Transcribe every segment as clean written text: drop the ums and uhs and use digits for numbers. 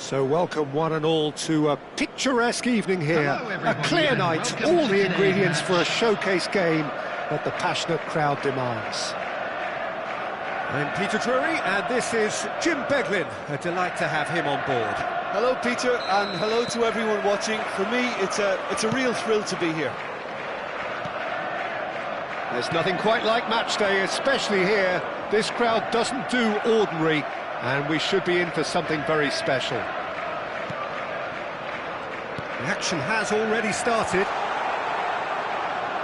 So welcome one and all to a picturesque evening here. A clear night, all the ingredients for a showcase game that the passionate crowd demands. I'm Peter Drury, and this is Jim Beglin. A delight to have him on board. Hello, Peter, and hello to everyone watching. For me, it's a real thrill to be here. There's nothing quite like match day, especially here. This crowd doesn't do ordinary, and we should be in for something very special. The action has already started.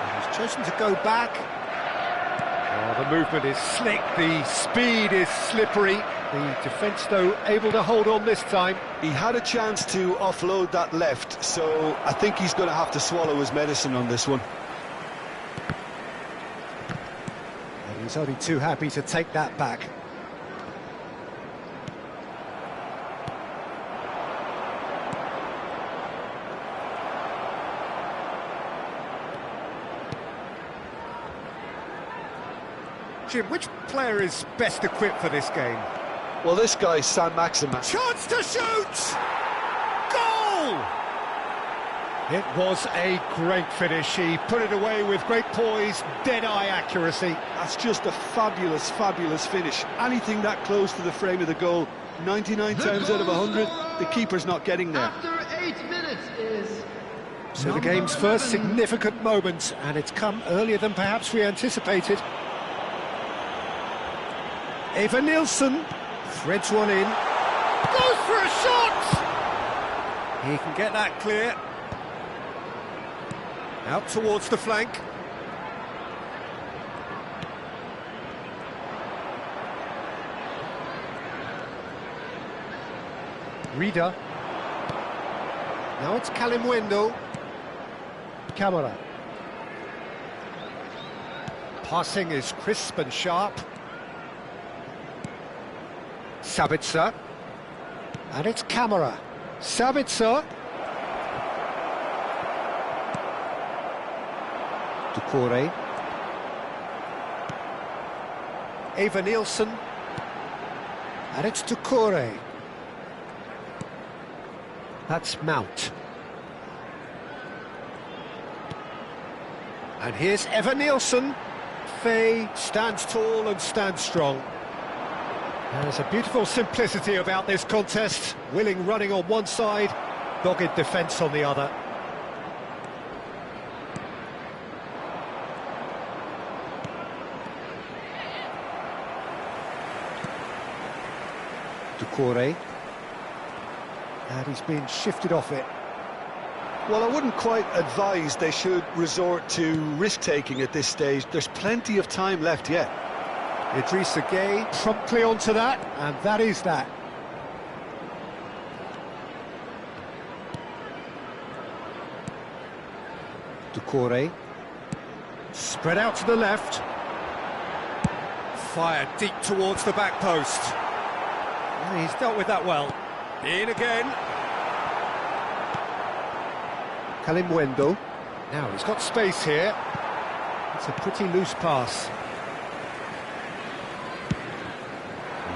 And he's chosen to go back. Oh, the movement is slick, the speed is slippery. The defence, though, able to hold on this time. He had a chance to offload that left, so I think he's going to have to swallow his medicine on this one. And he's only too happy to take that back. Jim, which player is best equipped for this game? Well, this guy's San Maximin. Chance to shoot! Goal! It was a great finish. He put it away with great poise, dead-eye accuracy. That's just a fabulous, fabulous finish. Anything that close to the frame of the goal, 99 times out of 100, the keeper's not getting there. After 8 minutes is... So the game's first significant moment, and it's come earlier than perhaps we anticipated. Eva Nilsson threads one in, goes for a shot! He can get that clear. Out towards the flank. Rida. Now it's Kalimwendo. Camera. Passing is crisp and sharp. Sabitzer, and it's Camera. Sabitzer. Ducouré. Eva Nilsson, and it's Ducouré. That's Mount. And here's Eva Nilsson. Faye stands tall and stands strong. There's a beautiful simplicity about this contest. Willing running on one side, dogged defence on the other. Ducouré. And he's been shifted off it. Well, I wouldn't quite advise they should resort to risk-taking at this stage. There's plenty of time left yet. Idrissa Gueye promptly onto that, and that is that. Ducouré. Spread out to the left. Fired deep towards the back post. And he's dealt with that well. In again. Kalimwendo. Now he's got space here. It's a pretty loose pass.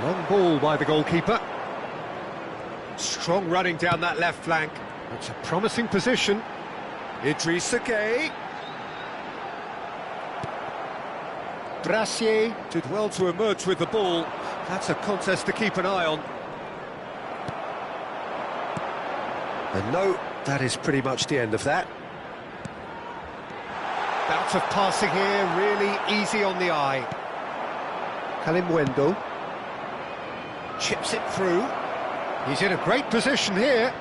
Long ball by the goalkeeper. Strong running down that left flank. It's a promising position. Idrissa Gueye. Brassier did well to emerge with the ball. That's a contest to keep an eye on. And no, that is pretty much the end of that. Bout of passing here, really easy on the eye. Kalimwendo. Chips it through. He's in a great position here.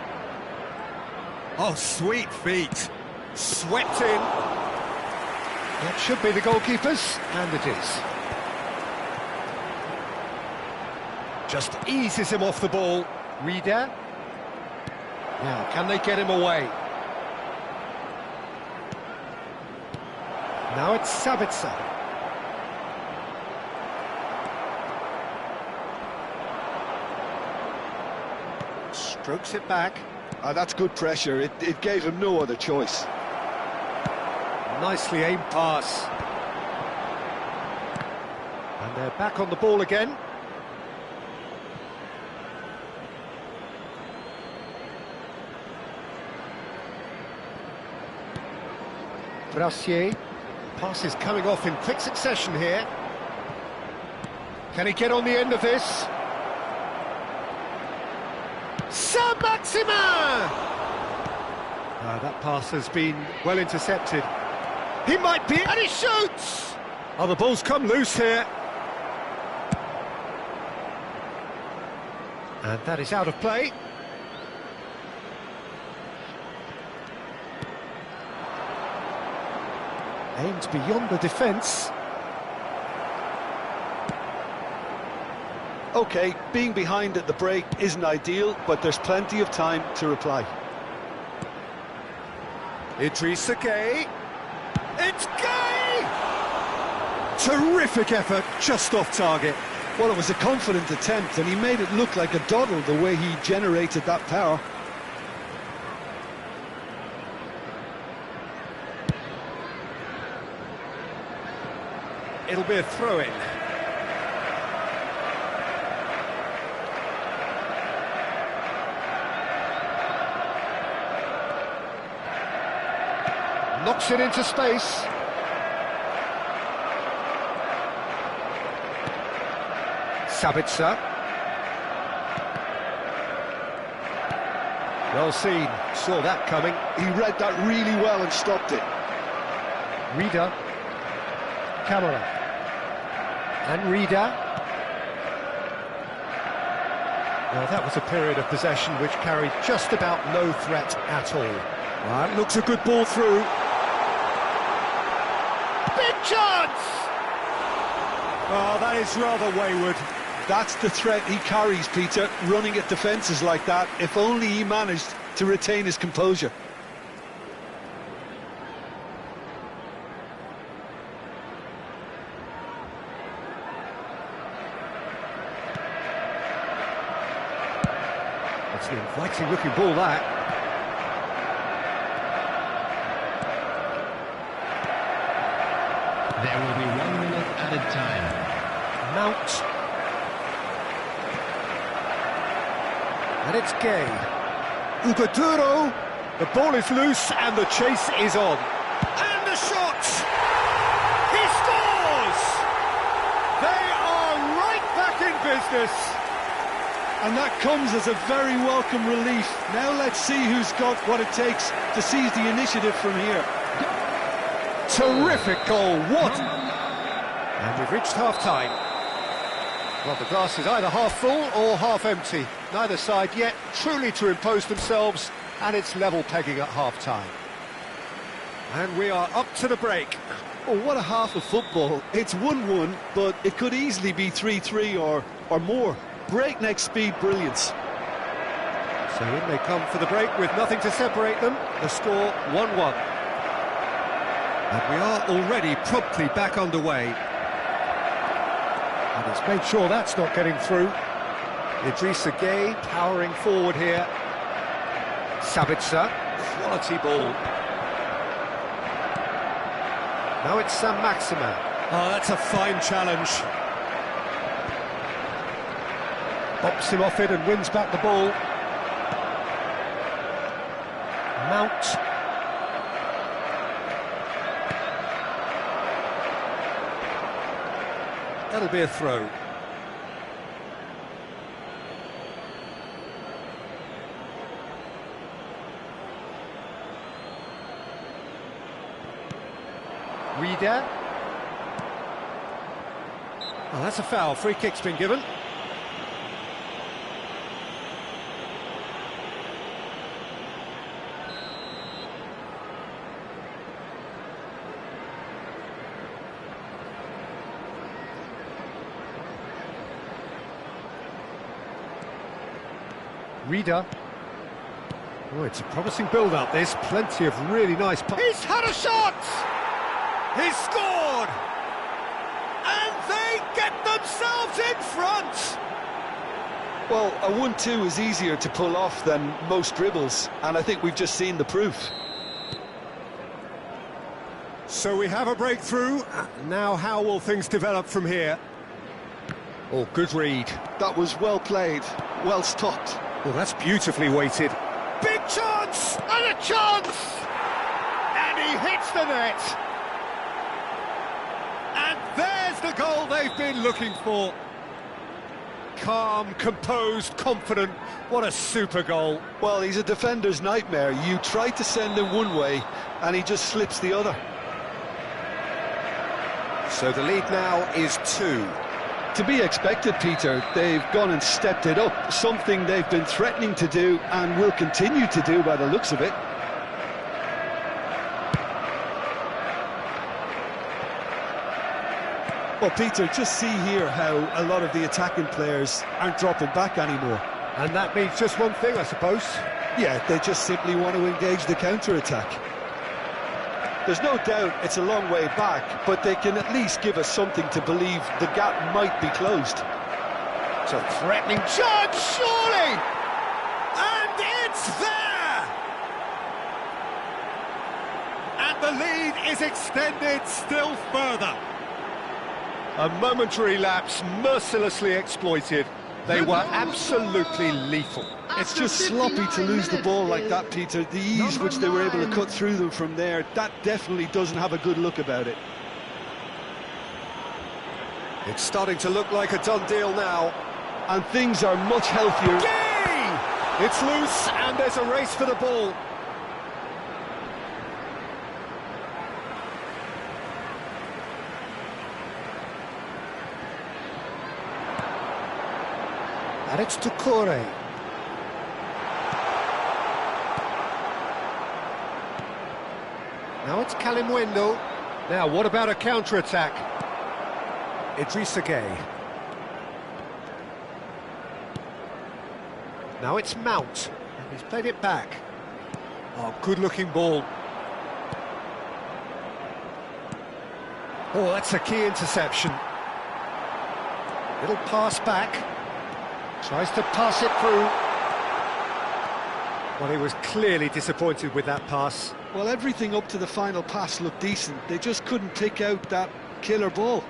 Oh, sweet feet. Swept in. That should be the goalkeeper's, and it is. Just eases him off the ball. Rida. Now, can they get him away? Now it's Sabitzer. Strokes it back. That's good pressure. It gave him no other choice. Nicely aimed pass. And they're back on the ball again. Brassier. Passes coming off in quick succession here. Can he get on the end of this? Saint-Maximin! That pass has been well intercepted. He might be, and he shoots! Oh, the ball's come loose here. And that is out of play. Aimed beyond the defence. OK, being behind at the break isn't ideal, but there's plenty of time to reply. Idrissa Gueye. It's Gueye! Terrific effort, just off target. Well, it was a confident attempt, and he made it look like a doddle the way he generated that power. It'll be a throw-in. Knocks it into space. Sabitzer. Well seen, saw that coming. He read that really well and stopped it. Reader. Camera. And Reader. Well, that was a period of possession which carried just about no threat at all. That looks a good ball through. Big chance! Oh, that is rather wayward. That's the threat he carries, Peter, running at defences like that, if only he managed to retain his composure. That's an inviting looking ball, that. There will be 1 minute added time. Mount. And it's Gueye. Ugaduro. The ball is loose and the chase is on. And the shot! He scores! They are right back in business. And that comes as a very welcome relief. Now let's see who's got what it takes to seize the initiative from here. Terrific goal, what? And we've reached half-time. Well, the glass is either half full or half empty. Neither side yet truly to impose themselves, and it's level pegging at half-time. And we are up to the break. Oh, what a half of football. It's 1-1, but it could easily be 3-3 or more. Breakneck speed brilliance. So in they come for the break with nothing to separate them. The score 1-1. And we are already promptly back underway. And it's made sure that's not getting through. Idrissa Gueye powering forward here. Sabitzer, quality ball. Now it's Saint-Maximin. Oh, that's a fine challenge. Bops him off it and wins back the ball. Mount. That'll be a throw. Reader. Oh, that's a foul. Free kick's been given. Reader. Oh, it's a promising build-up, this. Plenty of really nice... He's had a shot! He's scored! And they get themselves in front! Well, a 1-2 is easier to pull off than most dribbles, and I think we've just seen the proof. So we have a breakthrough. Now how will things develop from here? Oh, good read. That was well played, well stopped. Well, that's beautifully weighted. Big chance! And a chance! And he hits the net. And there's the goal they've been looking for. Calm, composed, confident. What a super goal. Well, he's a defender's nightmare. You try to send him one way, and he just slips the other. So the lead now is 2. To be expected, Peter. They've gone and stepped it up, something they've been threatening to do and will continue to do by the looks of it. Well, Peter, just see here how a lot of the attacking players aren't dropping back anymore. And that means just one thing, I suppose. Yeah, they just simply want to engage the counter-attack. There's no doubt it's a long way back, but they can at least give us something to believe the gap might be closed. It's a threatening charge, surely! And it's there! And the lead is extended still further. A momentary lapse mercilessly exploited. They were absolutely lethal. It's just sloppy to lose the ball like that, Peter. The ease which they were able to cut through them from there, that definitely doesn't have a good look about it. It's starting to look like a done deal now. And things are much healthier. Gay! It's loose and there's a race for the ball. And it's to Corey. Now it's Kalimwendo. Now, what about a counter-attack? Idrissa Gueye. Now it's Mount. And he's played it back. Oh, good-looking ball. Oh, that's a key interception. Little pass back. Tries to pass it through. Well, he was clearly disappointed with that pass. Well, everything up to the final pass looked decent. They just couldn't pick out that killer ball.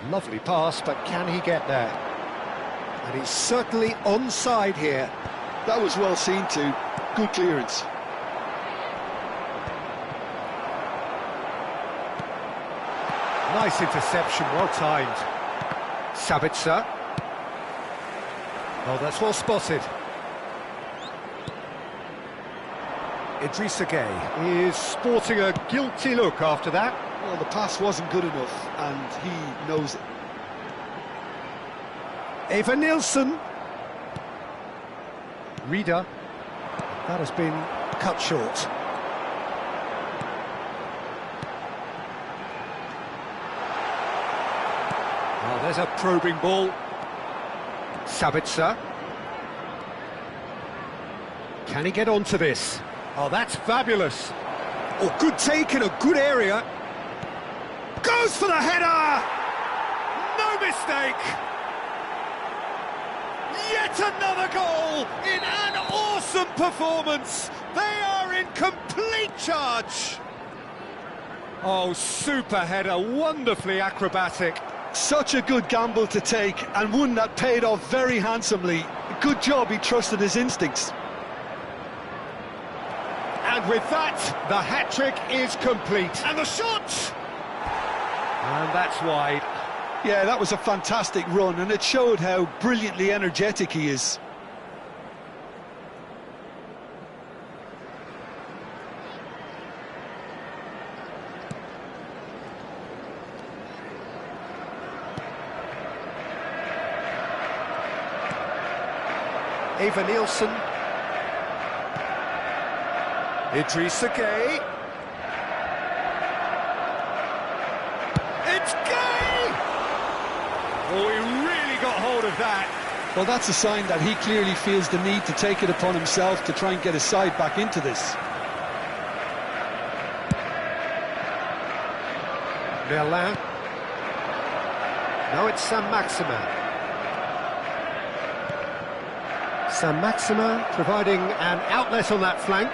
Lovely pass, but can he get there? And he's certainly onside here. That was well seen too. Good clearance. Nice interception, well timed. Sabitzer. Oh, that's well spotted. Idrissa Gueye is sporting a guilty look after that. Well, the pass wasn't good enough, and he knows it. Eva Nilsson. Reader. That has been cut short. Oh, there's a probing ball. Sabitzer. Can he get onto this? Oh, that's fabulous. Oh, good take in a good area. Goes for the header! No mistake! Yet another goal in an awesome performance. They are in complete charge. Oh, super header, wonderfully acrobatic. Such a good gamble to take, and one that paid off very handsomely. Good job he trusted his instincts. And with that, the hat-trick is complete. And the shot! And that's wide. Yeah, that was a fantastic run, and it showed how brilliantly energetic he is. Eva Nilsson. Idrissa Gueye. It's Gueye! Oh, he really got hold of that. Well, that's a sign that he clearly feels the need to take it upon himself to try and get his side back into this. Merlin. Now it's Saint-Maximin. Saint-Maximin providing an outlet on that flank.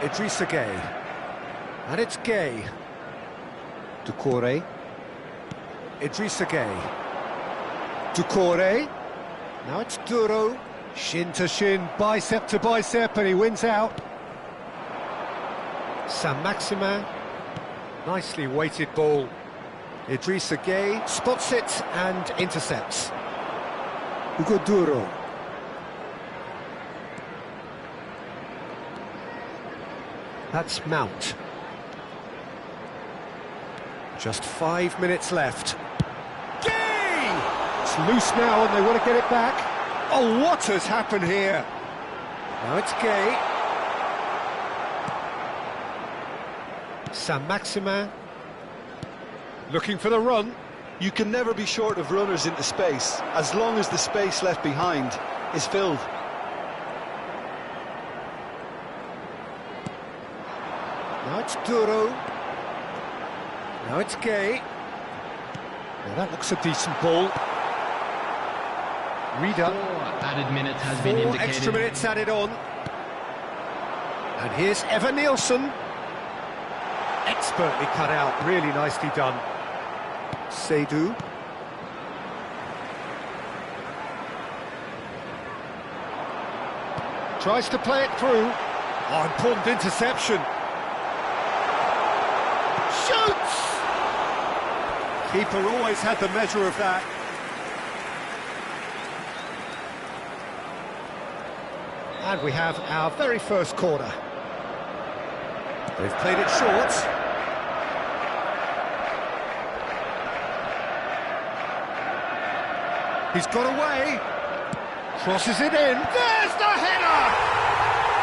Idrissa Gueye. And it's Gueye. Doucouré. Idrissa Gueye. Doucouré. Now it's Duro. Shin to shin, bicep to bicep, and he wins out. Saint-Maximin. Nicely weighted ball. Idrissa Gueye spots it and intercepts. Hugo Duro. That's Mount. Just 5 minutes left. Gueye! It's loose now and they want to get it back. Oh, what has happened here? Now it's Gueye. Saint-Maximin. Looking for the run. You can never be short of runners into space, as long as the space left behind is filled. Now it's Duro. Now it's Gueye. Now that looks a decent ball. Reader. 4 added minutes has been 4 indicated. extra minutes added on. And here's Evan Nielsen. Expertly cut out, really nicely done. Seydoux. Tries to play it through. Oh, important interception. Shoots! Keeper always had the measure of that. And we have our very first corner. They've played it short. He's got away. Crosses it in. There's the header!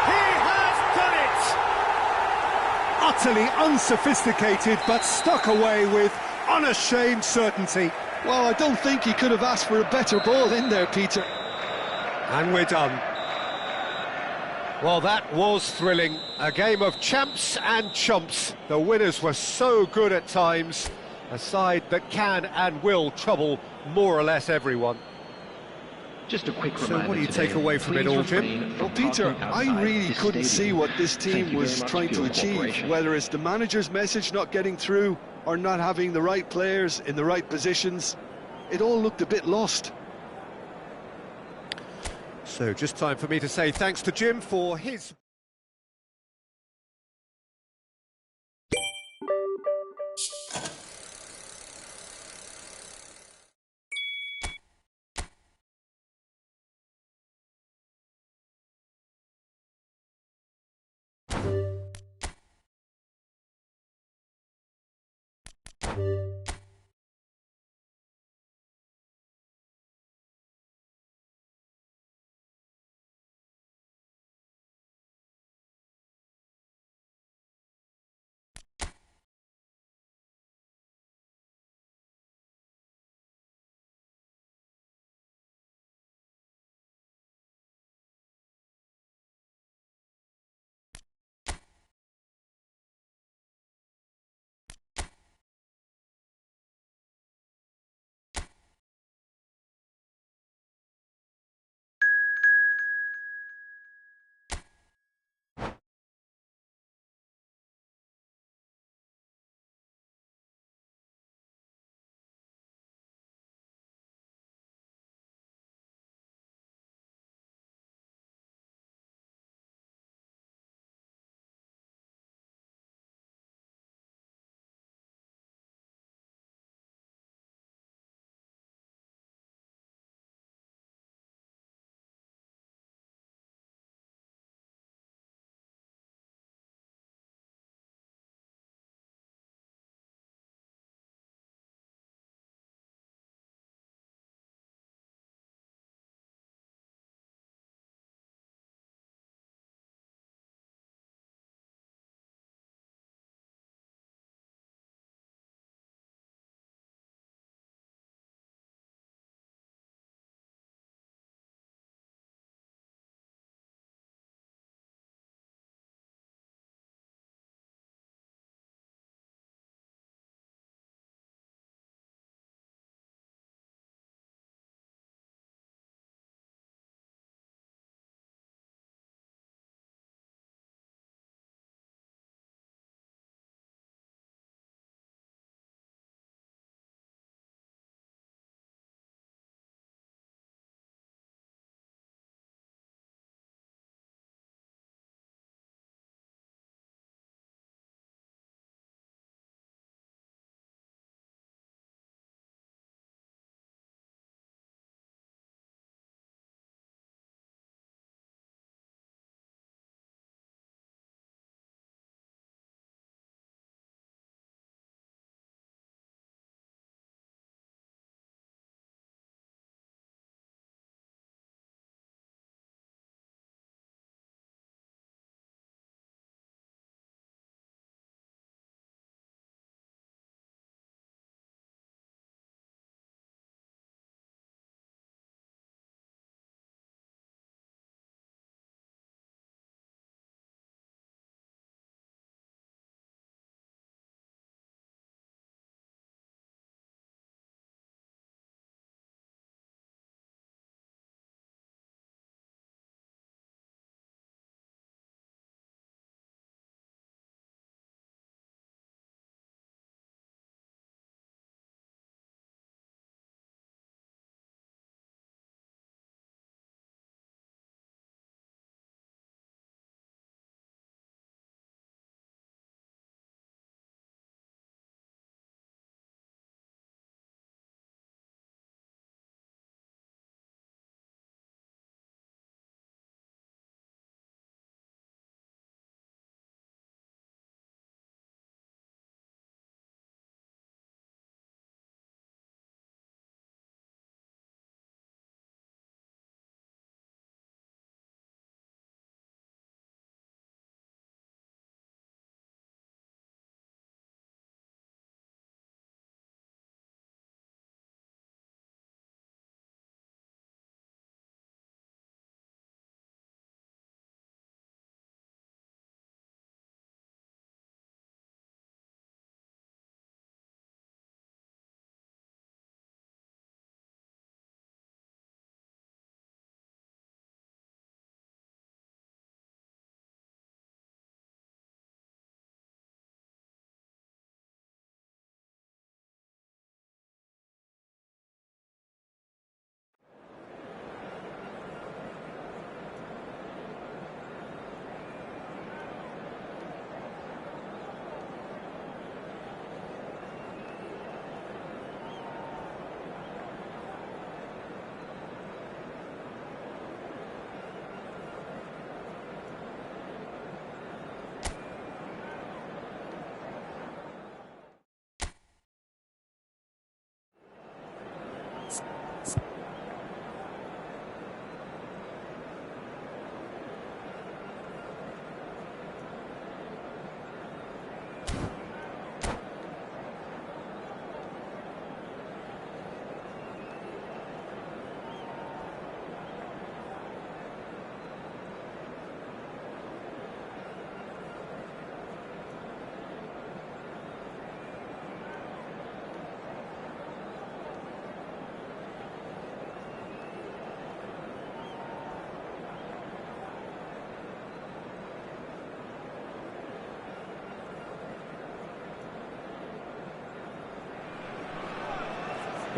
He has done it! Utterly unsophisticated, but stuck away with unashamed certainty. Well, I don't think he could have asked for a better ball in there, Peter. And we're done. Well, that was thrilling. A game of champs and chumps. The winners were so good at times. A side that can and will trouble more or less everyone. Just a quick So reminder what do you today, take away from it please all, Jim? refrain from Well, Peter, parking I outside really this couldn't stadium. see what this Thank team you very was much trying for to your achieve, cooperation. whether it's the manager's message not getting through or not having the right players in the right positions. It all looked a bit lost. So just time for me to say thanks to Jim for his...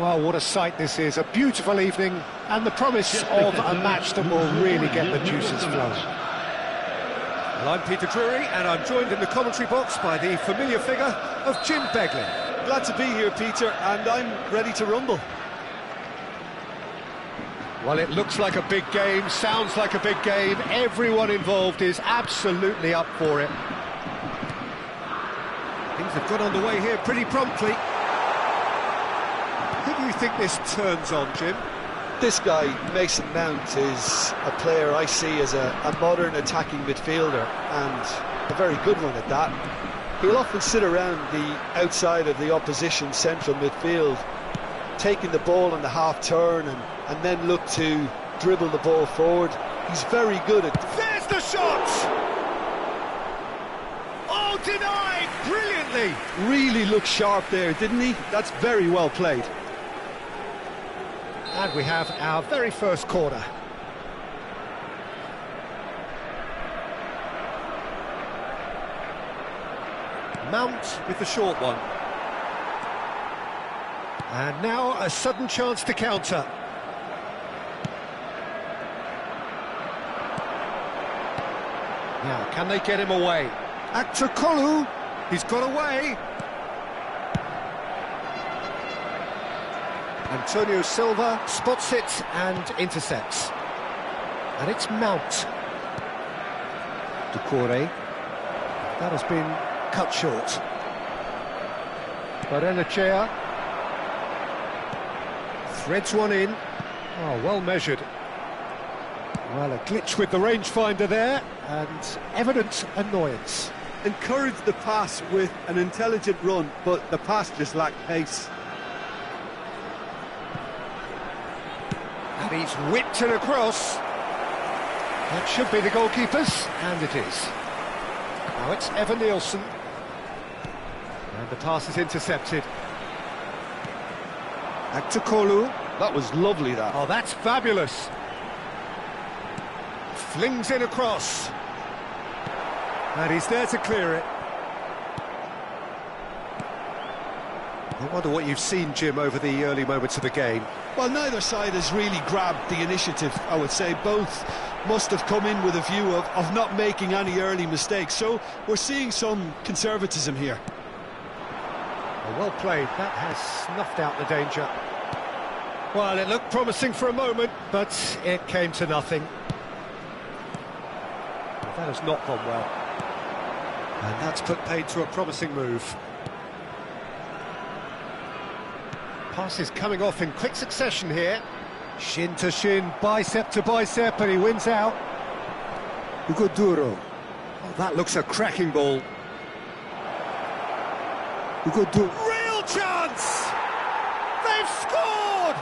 Well, what a sight this is. A beautiful evening and the promise of a match that will really get the juices flowing. Well, I'm Peter Drury, and I'm joined in the commentary box by the familiar figure of Jim Beglin. Glad to be here, Peter, and I'm ready to rumble. Well, it looks like a big game, sounds like a big game. Everyone involved is absolutely up for it. Things have got underway here pretty promptly. Who do you think this turns on, Jim? This guy, Mason Mount, is a player I see as a modern attacking midfielder, and a very good one at that. He'll often sit around the outside of the opposition central midfield, taking the ball on the half-turn and then look to dribble the ball forward. He's very good at... There's the shot! Oh, denied! Brilliantly! Really looked sharp there, didn't he? That's very well played. And we have our very first corner. Mount with the short one. And now a sudden chance to counter. Now, can they get him away? Aktakolu, he's got away. Antonio Silva spots it and intercepts. And it's Mount. Ducore. That has been cut short. Barenechea. Threads one in. Oh, well measured. Well, a glitch with the rangefinder there, and evident annoyance. Encouraged the pass with an intelligent run, but the pass just lacked pace. And he's whipped it across. That should be the goalkeeper's, and it is. Now it's Evan Nielsen. And the pass is intercepted. Aktakolu. That was lovely, that. Oh, that's fabulous. Flings in across. And he's there to clear it. I wonder what you've seen, Jim, over the early moments of the game. Well, neither side has really grabbed the initiative, I would say. Both must have come in with a view of not making any early mistakes. So we're seeing some conservatism here. Well played. That has snuffed out the danger. Well, it looked promising for a moment, but it came to nothing. That has not gone well. And that's put paid to a promising move. Passes coming off in quick succession here. Shin to shin, bicep to bicep, and he wins out. Hugo Duro. Oh, that looks a cracking ball. Hugo Duro. Real chance! They've scored!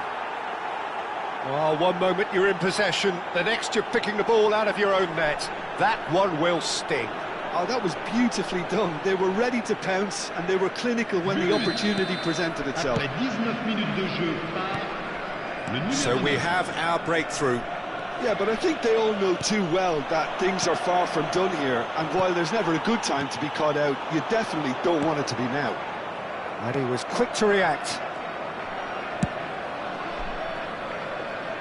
Oh, one moment you're in possession, the next you're picking the ball out of your own net. That one will sting. Oh, that was beautifully done. They were ready to pounce, and they were clinical when the opportunity presented itself. So we have our breakthrough. Yeah, but I think they all know too well that things are far from done here, and while there's never a good time to be caught out, you definitely don't want it to be now. And he was quick to react.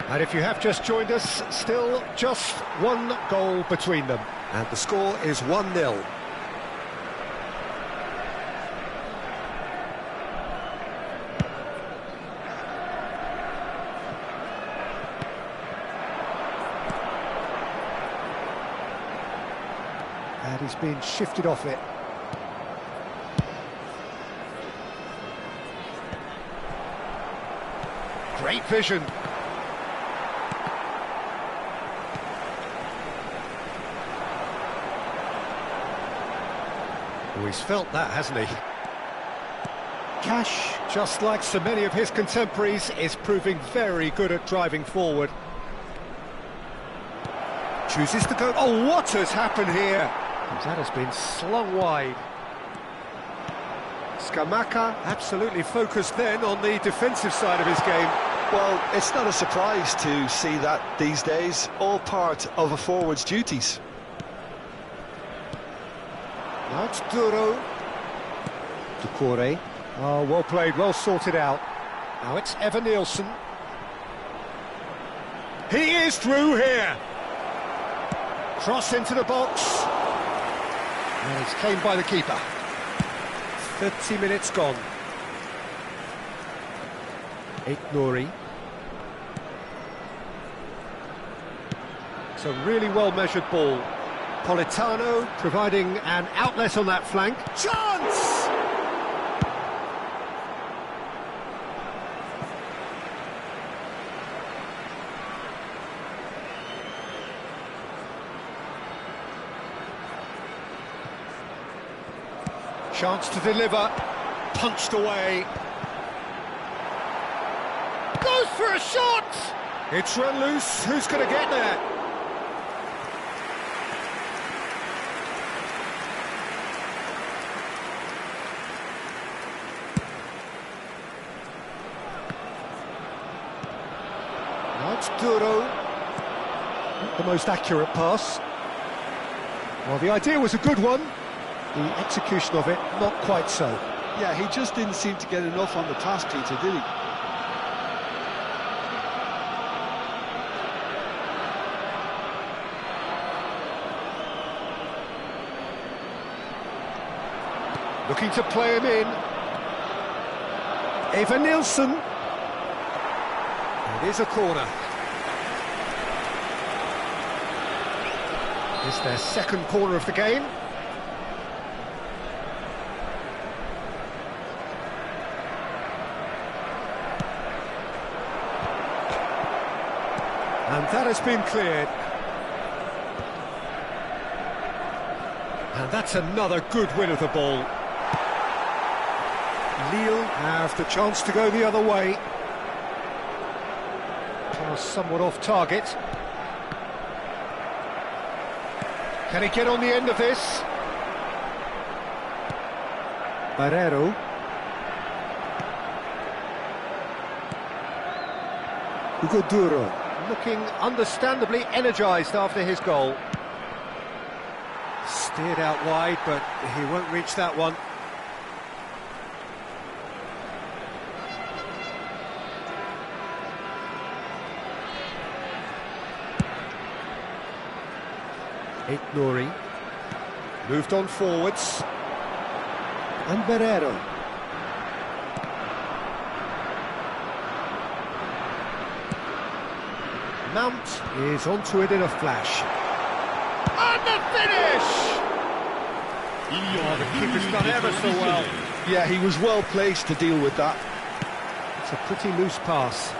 And if you have just joined us, still just one goal between them. And the score is 1-0. And he's been shifted off it. Great vision. Oh, he's felt that, hasn't he? Cash, just like so many of his contemporaries, is proving very good at driving forward. Chooses to go... Oh, what has happened here? That has been slung wide. Scamacca absolutely focused then on the defensive side of his game. Well, it's not a surprise to see that these days, all part of a forward's duties. Now it's Duro. Ducore. Oh, well played, well sorted out. Now it's Evan Nielsen. He is through here. Cross into the box. And it's claimed by the keeper. 30 minutes gone. Nouri. It's a really well-measured ball. Politano providing an outlet on that flank. Chance! Chance to deliver. Punched away. Goes for a shot! It's run loose. Who's going to get there? Now it's Duro. Not the most accurate pass. Well, the idea was a good one. The execution of it, not quite so. Yeah, he just didn't seem to get enough on the task, Peter, did he? Looking to play him in. Evan Nielsen. It is a corner. It's their second corner of the game. And that has been cleared. And that's another good win of the ball. Lille have the chance to go the other way. Pass somewhat off target. Can he get on the end of this? Barrero. Hugo Duro. Looking understandably energised after his goal. Steered out wide, but he won't reach that one. Nouri. Moved on forwards. And Barrero. Mount is onto it in a flash. And the finish! Oh, the keeper's done ever so well. Yeah, he was well placed to deal with that. It's a pretty loose pass.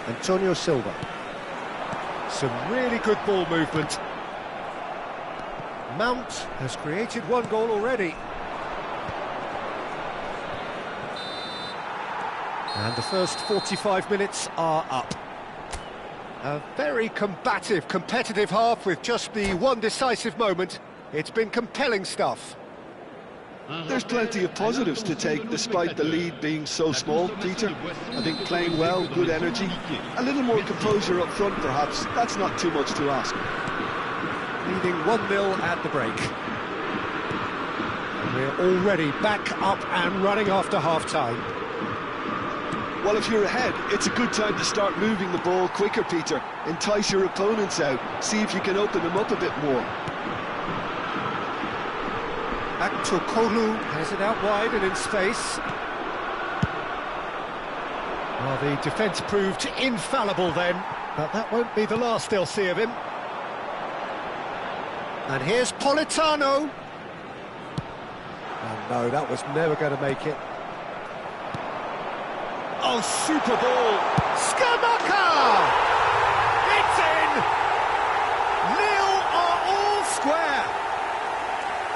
Antonio Silva. Some really good ball movement. Mount has created one goal already. And the first 45 minutes are up. A very combative, competitive half with just the one decisive moment. It's been compelling stuff. There's plenty of positives to take despite the lead being so small, Peter. I think playing well, good energy, a little more composure up front perhaps, that's not too much to ask. Leading 1-0 at the break. We're already back up and running after half-time. Well, if you're ahead, it's a good time to start moving the ball quicker, Peter. Entice your opponents out, see if you can open them up a bit more. Aktokolu has it out wide and in space. Well, the defence proved infallible then, but that won't be the last they'll see of him. And here's Politano. Oh no, that was never going to make it. Oh, super ball! Skamaka! It's in! Lille are all square!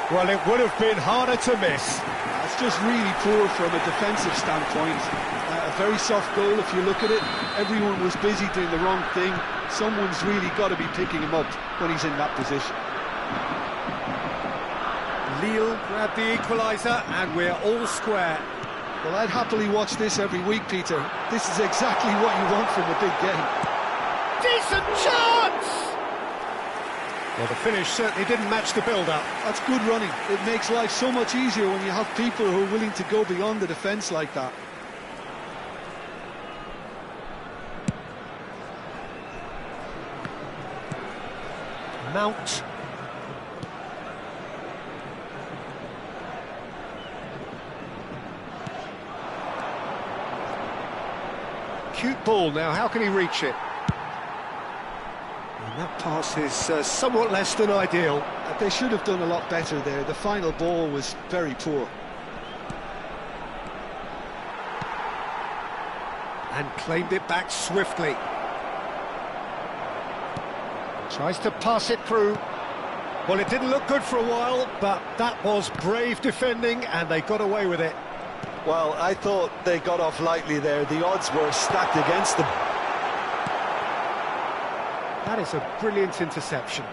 Well, it would have been harder to miss. It's just really poor from a defensive standpoint. A very soft goal if you look at it. Everyone was busy doing the wrong thing. Someone's really got to be picking him up when he's in that position. Lille grabbed the equaliser and we're all square. Well, I'd happily watch this every week, Peter. This is exactly what you want from a big game. Decent chance! Well, the finish certainly didn't match the build-up. That's good running. It makes life so much easier when you have people who are willing to go beyond the defence like that. Mount. Cute ball now, how can he reach it? And that pass is somewhat less than ideal. They should have done a lot better there. The final ball was very poor. And claimed it back swiftly. Tries to pass it through. Well, it didn't look good for a while, but that was brave defending, and they got away with it. Well, I thought they got off lightly there. The odds were stacked against them. That is a brilliant interception.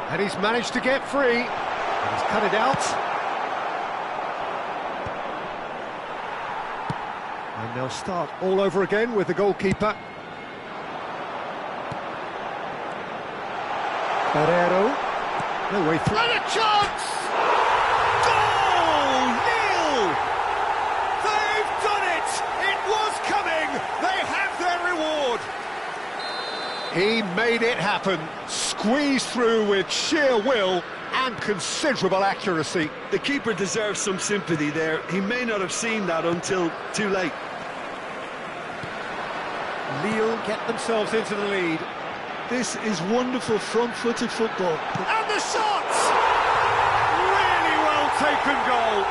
And he's managed to get free. And he's cut it out. And they'll start all over again with the goalkeeper. Herrero. No way through. And a chance! Goal! Nil! They've done it! It was coming! They have their reward! He made it happen. Squeezed through with sheer will and considerable accuracy. The keeper deserves some sympathy there. He may not have seen that until too late. Lille get themselves into the lead. This is wonderful front-footed football. And the shot! Really well taken goal.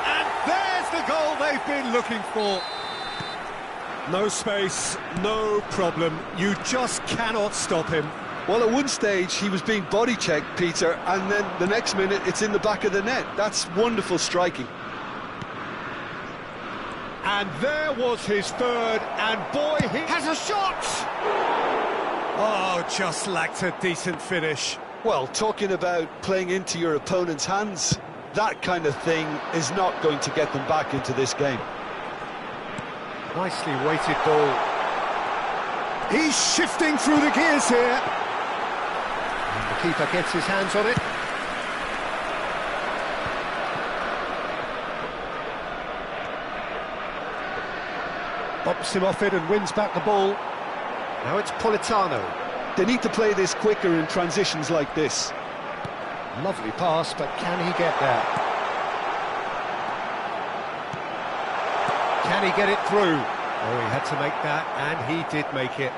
And there's the goal they've been looking for. No space, no problem. You just cannot stop him. Well, at one stage he was being body-checked, Peter, and then the next minute it's in the back of the net. That's wonderful striking. And there was his third, and boy, he has a shot! Oh, just lacked a decent finish. Well, talking about playing into your opponent's hands, that kind of thing is not going to get them back into this game. Nicely weighted ball. He's shifting through the gears here. And the keeper gets his hands on it. Bumps him off it and wins back the ball. Now it's Politano. They need to play this quicker in transitions like this. Lovely pass, but can he get there? Can he get it through? Oh, he had to make that, and he did make it.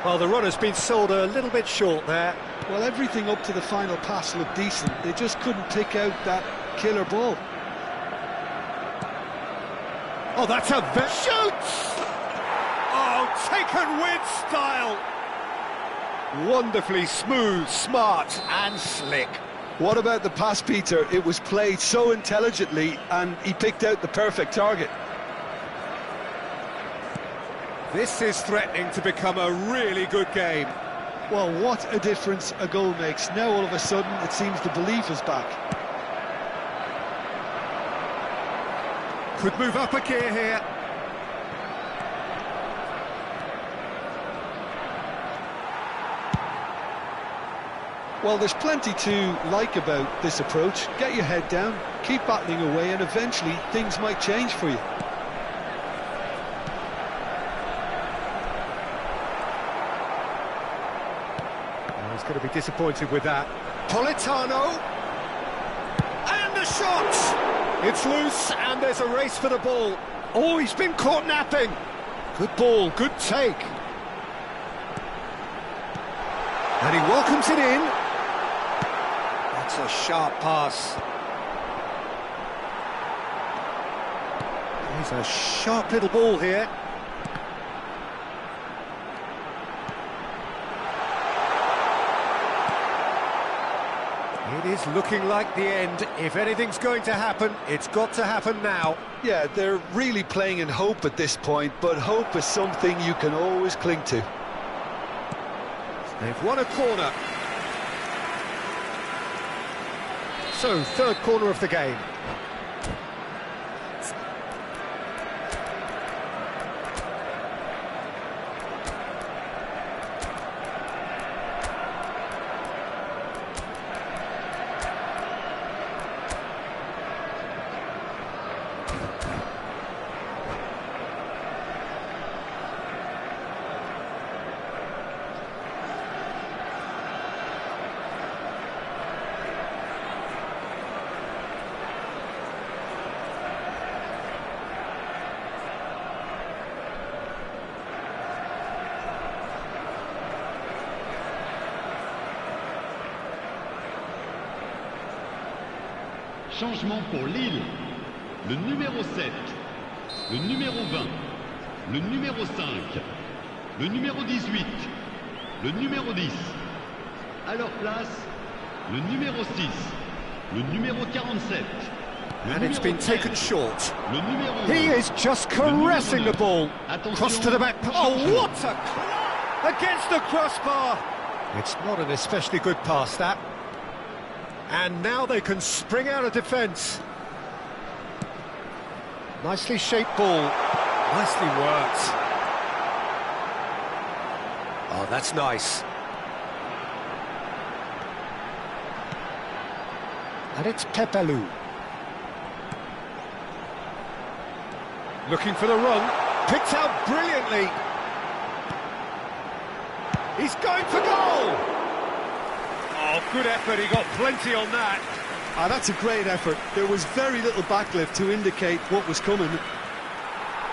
Well, the runner's been sold a little bit short there. Well, everything up to the final pass looked decent. They just couldn't pick out that killer ball. Oh, that's a shoots! Oh, taken with style. Wonderfully smooth, smart and slick. What about the pass, Peter? It was played so intelligently and he picked out the perfect target. This is threatening to become a really good game. Well, what a difference a goal makes. Now all of a sudden it seems the belief is back. Could move up a gear here. Well, there's plenty to like about this approach. Get your head down, keep battling away, and eventually things might change for you. Oh, he's going to be disappointed with that. Politano! And the shot! It's loose, and there's a race for the ball. Oh, he's been caught napping. Good ball, good take. And he welcomes it in. That's a sharp pass. There's a sharp little ball here. It is looking like the end. If anything's going to happen, it's got to happen now. Yeah, they're really playing in hope at this point, but hope is something you can always cling to. They've won a corner. So, third corner of the game. Changement pour Lille. Le numéro 7, le numéro 20, le numéro 5, le numéro 18, le numéro 10. À leur place, le numéro 6, le numéro 47. And it's been taken short. Le numéro He 11, is just caressing the ball. Cross to the back. Oh, what a... Against the crossbar. It's not an especially good pass, that. And now they can spring out of defence. Nicely shaped ball. Nicely worked. Oh, that's nice. And it's Pepelu. Looking for the run. Picked out brilliantly. He's going for goal! Oh, good effort, he got plenty on that. Ah, that's a great effort. There was very little backlift to indicate what was coming.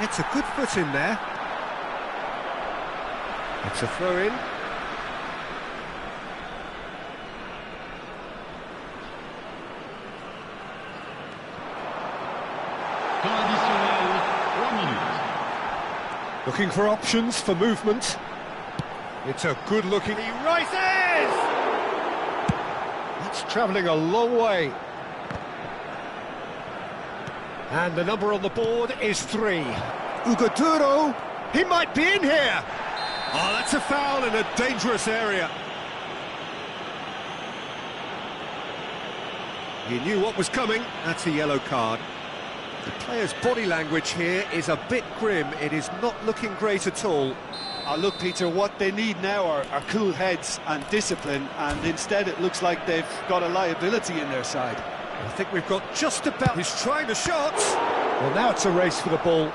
It's a good foot in there. It's a throw in. temps additionnel, 3 minutes. Looking for options for movement. It's a good looking... He rises! That's travelling a long way. And the number on the board is 3. Ugoduro, he might be in here. Oh, that's a foul in a dangerous area. He knew what was coming. That's a yellow card. The player's body language here is a bit grim. It is not looking great at all. Look, Peter, what they need now are cool heads and discipline, and instead it looks like they've got a liability in their side. I think we've got just about... He's trying the shot. Well, now it's a race for the ball.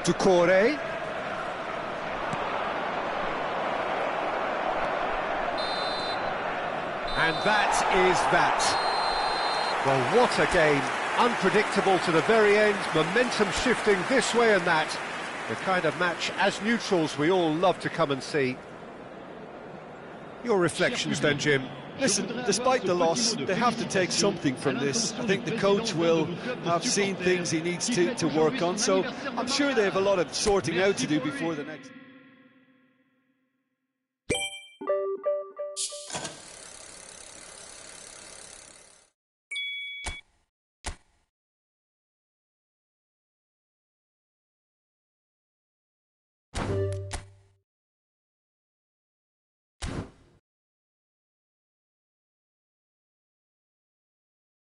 Ducore. And that is that. Well, what a game. Unpredictable to the very end, momentum shifting this way and that. The kind of match, as neutrals, we all love to come and see. Your reflections then, Jim? Listen, despite the loss, they have to take something from this. I think the coach will have seen things he needs to work on, so I'm sure they have a lot of sorting out to do before the next...